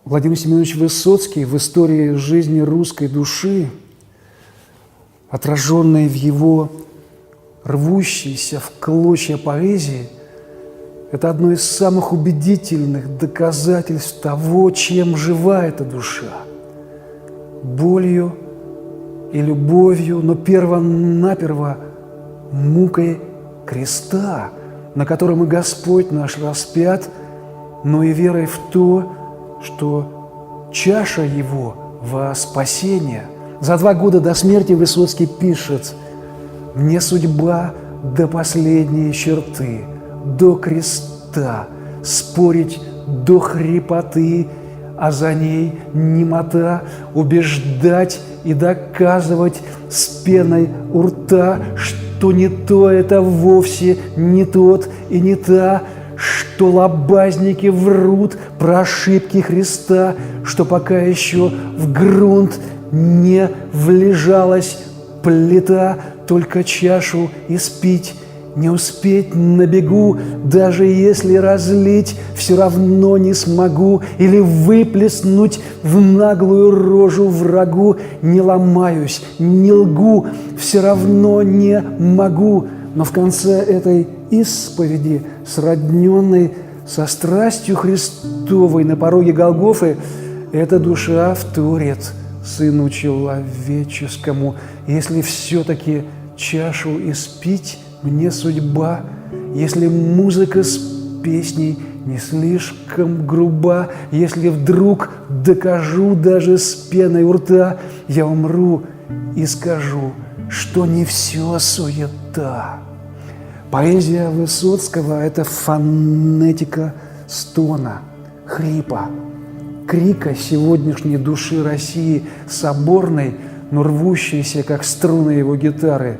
Владимир Семенович Высоцкий в истории жизни русской души, отраженной в его рвущейся в клочья поэзии, это одно из самых убедительных доказательств того, чем жива эта душа. Болью и любовью, но перво-наперво мукой креста, на котором и Господь наш распят, но и верой в то, что чаша Его во спасение. За 2 года до смерти Высоцкий пишет: «Мне судьба до последней черты, до креста, спорить до хрипоты, а за ней немота, убеждать и доказывать с пеной у рта, что не то это вовсе не тот и не та, что лобазники врут про ошибки Христа, что пока еще в грунт не влежалась плита, только чашу испить не успеть на бегу, даже если разлить, все равно не смогу, или выплеснуть в наглую рожу врагу, не ломаюсь, не лгу, все равно не могу». Но в конце этой исповеди, сродненной со страстью Христовой на пороге Голгофы, эта душа вторит Сыну Человеческому: «Если все-таки чашу испить мне судьба, если музыка с песней не слишком груба, если вдруг докажу даже с пеной у рта, я умру и скажу, что не все суета». Поэзия Высоцкого – это фонетика стона, хрипа, крика сегодняшней души России, соборной, но рвущейся, как струны его гитары,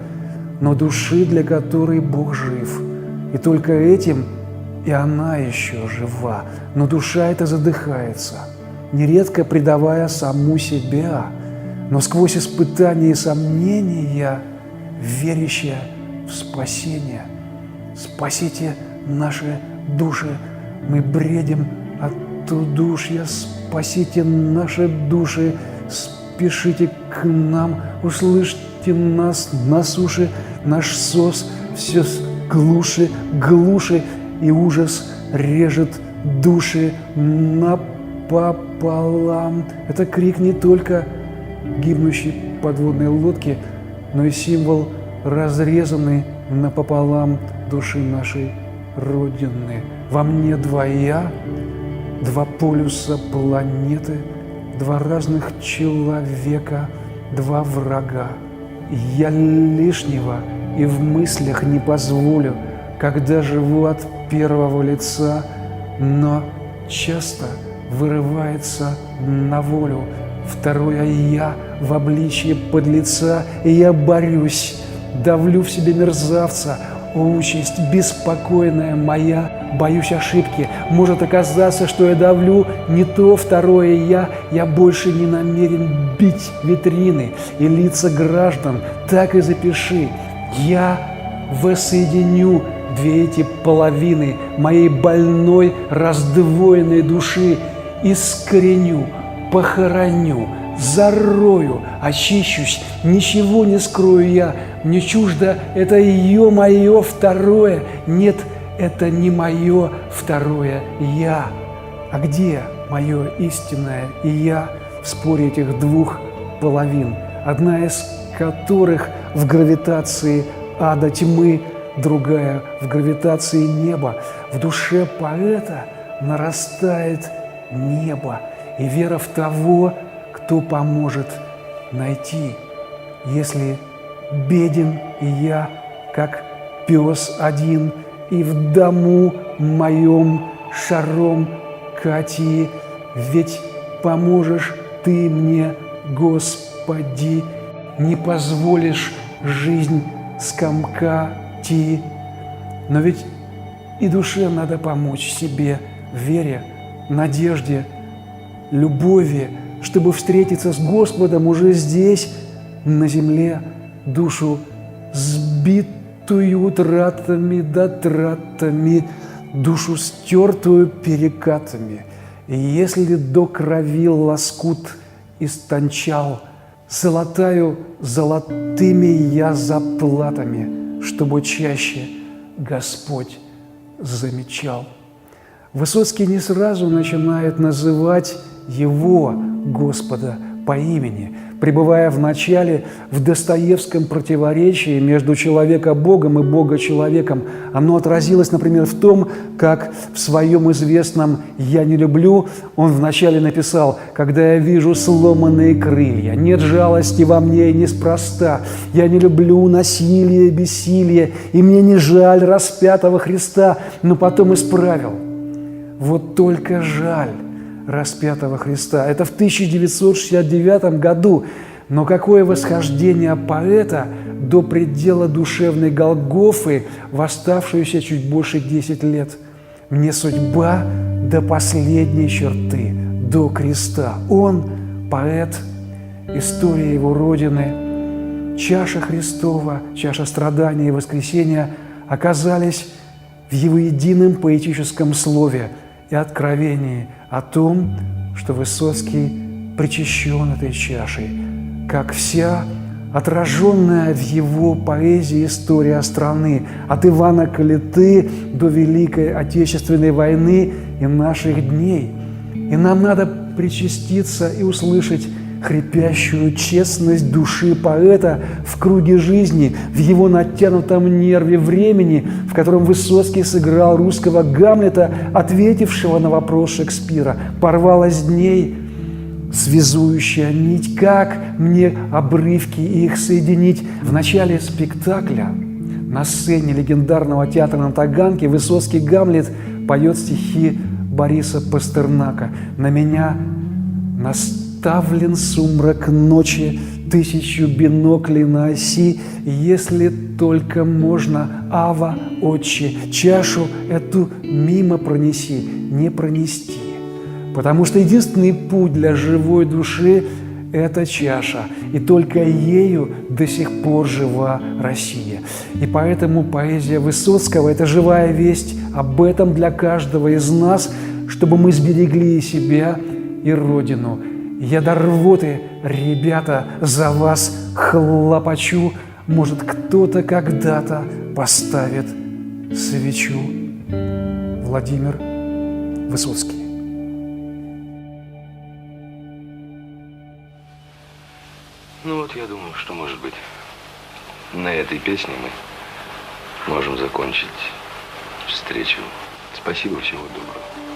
но души, для которой Бог жив. И только этим и она еще жива. Но душа эта задыхается, нередко предавая саму себя, но сквозь испытания и сомнения, верящая в спасение. Спасите наши души, мы бредим от удушья, спасите наши души, спешите к нам, услышьте нас на суше, наш сос все глуше, глуше, и ужас режет души напополам. Это крик не только гибнущей подводной лодки, но и символ разрезанной напополам души нашей Родины. Во мне 2 «я», 2 полюса планеты, 2 разных человека, 2 врага. Я лишнего и в мыслях не позволю, когда живу от первого лица, но часто вырывается на волю 2 «я» в обличье подлеца, и я борюсь, давлю в себе мерзавца. О, участь беспокойная моя, боюсь ошибки. Может оказаться, что я давлю не то 2 «я». Я больше не намерен бить витрины и лица граждан. Так и запиши. Я воссоединю 2 эти половины моей больной, раздвоенной души, искореню, похороню, зарою, очищусь, ничего не скрою я. Мне чуждо это ее мое 2. Нет, это не мое 2 «я». А где мое истинное «и я» в споре этих 2 половин, одна из которых в гравитации ада тьмы, другая в гравитации неба? В душе поэта нарастает небо и вера в того, кто поможет найти. Если беден я, как пес один, и в дому моем шаром кати, ведь поможешь ты мне, Господи, не позволишь жизнь скомкати. Но ведь и душе надо помочь себе в вере, надежде, любови, чтобы встретиться с Господом уже здесь, на земле, душу сбитую утратами, дотратами, душу стертую перекатами. И если до крови лоскут истончал, золотаю золотыми я заплатами, чтобы чаще Господь замечал. Высоцкий не сразу начинает называть Его, Господа, по имени, пребывая вначале в Достоевском противоречии между человека-богом и бога-человеком. Оно отразилось, например, в том, как в своем известном «Я не люблю» он вначале написал: «Когда я вижу сломанные крылья, нет жалости во мне и неспроста. Я не люблю насилие, бессилие, и мне не жаль распятого Христа», но потом исправил: «Вот только жаль распятого Христа». Это в 1969 году. Но какое восхождение поэта до предела душевной Голгофы в оставшиеся чуть больше 10 лет. «Мне судьба до последней черты, до креста». Он – поэт, история его родины, чаша Христова, чаша страдания и воскресения оказались в его едином поэтическом слове и откровении о том, что Высоцкий причащен этой чашей, как вся отраженная в его поэзии история страны, от Ивана Калиты до Великой Отечественной войны и наших дней. И нам надо причаститься и услышать хрипящую честность души поэта в круге жизни, в его натянутом нерве времени, в котором Высоцкий сыграл русского Гамлета, ответившего на вопрос Шекспира: «Порвалась дней связующая нить, как мне обрывки их соединить?» В начале спектакля на сцене легендарного театра на Таганке Высоцкий Гамлет поет стихи Бориса Пастернака: «На меня наставлен сумрак ночи, 1000 биноклей на оси, если только можно, Ава, Отче, чашу эту мимо пронеси, не пронести». Потому что единственный путь для живой души – это чаша, и только ею до сих пор жива Россия. И поэтому поэзия Высоцкого – это живая весть об этом для каждого из нас, чтобы мы сберегли себя и Родину. Я до рвоты, ребята, за вас хлопочу, может, кто-то когда-то поставит свечу. Владимир Высоцкий. Ну вот, я думаю, что, может быть, на этой песне мы можем закончить встречу. Спасибо, всего доброго.